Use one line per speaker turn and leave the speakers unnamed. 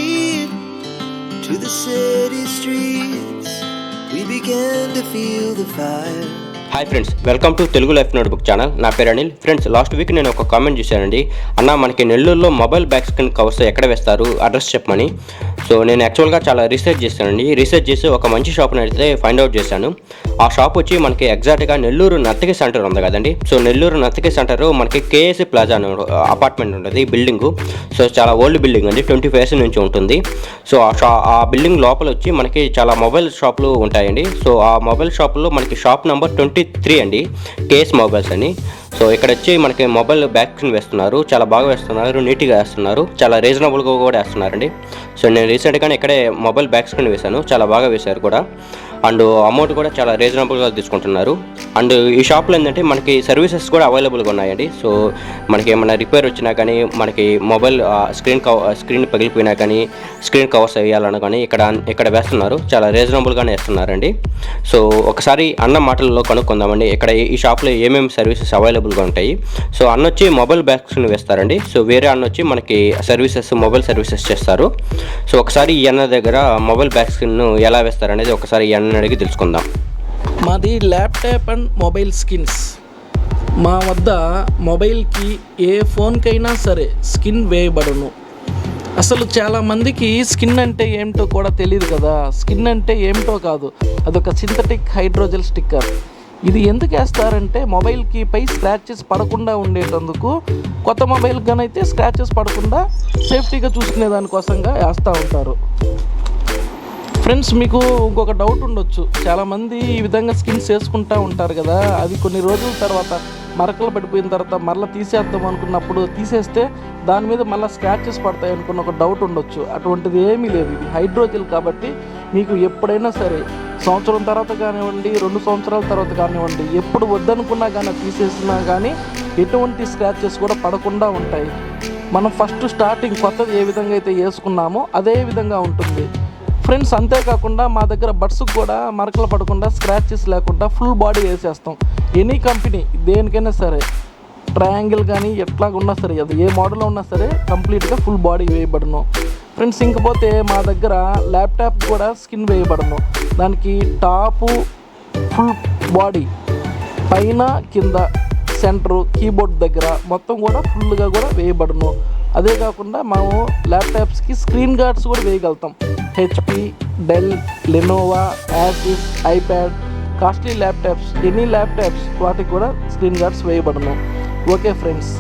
street, to the city streets, we began to feel the fire.
Hi friends, welcome to Telugu life notebook channel. నా పేరు Anil. Friends, last week నేను ఒక comment చేశానండి, అన్న మనకి నెల్లూరులో మొబైల్ బ్యాక్ స్క్రీన్ కవర్స్ ఎక్కడ వేస్తారు, అడ్రస్ చెప్పమని. సో నేను యాక్చువల్గా చాలా రీసెర్చ్ చేశానండి. రీసెర్చ్ చేసి ఒక మంచి షాప్ని అయితే ఫైండ్ అవుట్ చేశాను. ఆ షాప్ వచ్చి మనకి ఎగ్జాక్ట్గా నెల్లూరు నర్తకి సెంటర్ ఉంది కదండి. సో నెల్లూరు నర్తకి సెంటర్ మనకి కేఎస్సి ప్లాజా అని అపార్ట్మెంట్ ఉంటుంది బిల్డింగు. సో చాలా ఓల్డ్ బిల్డింగ్ అండి, 25 years నుంచి ఉంటుంది. సో ఆ బిల్డింగ్ లోపల వచ్చి మనకి చాలా మొబైల్ షాపులు ఉంటాయండి. సో ఆ మొబైల్ షాపుల్లో మనకి షాప్ నెంబర్ 23 అండి, కేఎస్ మొబైల్స్ అని. సో ఇక్కడ వచ్చి మనకి మొబైల్ బ్యాక్ స్క్రీన్ వేస్తున్నారు, చాలా బాగా వేస్తున్నారు, నీట్గా వేస్తున్నారు, చాలా రీజనబుల్గా కూడా వేస్తున్నారండి. సో నేను రీసెంట్గానే ఇక్కడే మొబైల్ బ్యాక్ స్క్రీన్ వేశాను, చాలా బాగా వేశారు కూడా. అండ్ అమౌంట్ కూడా చాలా రీజనబుల్గా తీసుకుంటున్నారు. అండ్ ఈ షాప్లో ఏంటంటే మనకి సర్వీసెస్ కూడా అవైలబుల్గా ఉన్నాయండి. సో మనకి ఏమైనా రిపేర్ వచ్చినా కానీ, మనకి మొబైల్ స్క్రీన్ పగిలిపోయినా కానీ, స్క్రీన్ కవర్స్ వేయాలన్నా కానీ ఇక్కడ వేస్తున్నారు, చాలా రీజనబుల్గానే వేస్తున్నారండి. సో ఒకసారి అన్న మాటల్లో కనుక్కుందామండి, ఇక్కడ ఈ షాప్లో ఏమేమి సర్వీసెస్ అవైలబుల్గా ఉంటాయి. సో అన్న వచ్చి మొబైల్ బ్యాక్ స్క్రీన్ వేస్తారండి. సో వేరే అన్న వచ్చి మనకి మొబైల్ సర్వీసెస్ చేస్తారు. సో ఒకసారి ఈ అన్న దగ్గర మొబైల్ బ్యాక్ స్క్రీన్ ఎలా వేస్తారనేది ఒకసారి ఈ అన్న అడిగి తెలుసుకుందాం.
మాది ల్యాప్టాప్ అండ్ మొబైల్ స్కిన్స్. మా వద్ద మొబైల్కి ఏ ఫోన్కైనా సరే స్కిన్ వేయబడును. అసలు చాలామందికి స్కిన్ అంటే ఏమిటో కూడా తెలియదు కదా. స్కిన్ అంటే ఏమిటో కాదు, అదొక సింథటిక్ హైడ్రోజెల్ స్టిక్కర్. ఇది ఎందుకు వేస్తారంటే మొబైల్కి పై స్క్రాచెస్ పడకుండా ఉండేటందుకు. కొత్త మొబైల్ అయితే స్క్రాచెస్ పడకుండా సేఫ్టీగా చూసుకునే దానికోసంగా వేస్తూ ఉంటారు. ఫ్రెండ్స్, మీకు ఇంకొక డౌట్ ఉండొచ్చు, చాలామంది ఈ విధంగా స్కిన్స్ వేసుకుంటూ ఉంటారు కదా, అవి కొన్ని రోజుల తర్వాత మరకలు పడిపోయిన తర్వాత మరలా తీసేద్దాం అనుకున్నప్పుడు తీసేస్తే దాని మీద మళ్ళీ స్క్రాచెస్ పడతాయి అనుకున్న ఒక డౌట్ ఉండొచ్చు. అటువంటిది ఏమీ లేదు. ఇది హైడ్రోజెల్ కాబట్టి మీకు ఎప్పుడైనా సరే, సంవత్సరం తర్వాత కానివ్వండి, 2 సంవత్సరాల తర్వాత కానివ్వండి, ఎప్పుడు వద్దనుకున్నా కానీ తీసేసినా కానీ ఎటువంటి స్క్రాచెస్ కూడా పడకుండా ఉంటాయి. మనం ఫస్ట్ స్టార్టింగ్ కొత్తది ఏ విధంగా అయితే వేసుకున్నామో అదే విధంగా ఉంటుంది ఫ్రెండ్స్. అంతేకాకుండా మా దగ్గర బడ్స్కి కూడా మరకలు పడకుండా, స్క్రాచెస్ లేకుండా ఫుల్ బాడీ వేసేస్తాం. ఎనీ కంపెనీ దేనికైనా సరే, ట్రయాంగిల్ కానీ ఎట్లాగున్నా సరే, అది ఏ మోడల్లో ఉన్నా సరే కంప్లీట్గా ఫుల్ బాడీ వేయబడను ఫ్రెండ్స్. ఇంకపోతే మా దగ్గర ల్యాప్టాప్ కూడా స్కిన్ వేయబడను. దానికి టాపు ఫుల్ బాడీ, పైన కింద సెంటరు కీబోర్డ్ దగ్గర మొత్తం కూడా ఫుల్గా కూడా వేయబడను. అదే కాకుండా మేము ల్యాప్టాప్స్కి స్క్రీన్ గార్డ్స్ కూడా వేయగలుగుతాం. HP, Dell, Lenovo, Asus, iPad, costly laptops, any laptops వాటికి కూడా స్క్రీన్ గార్డ్స్ వేయబడను. Okay friends.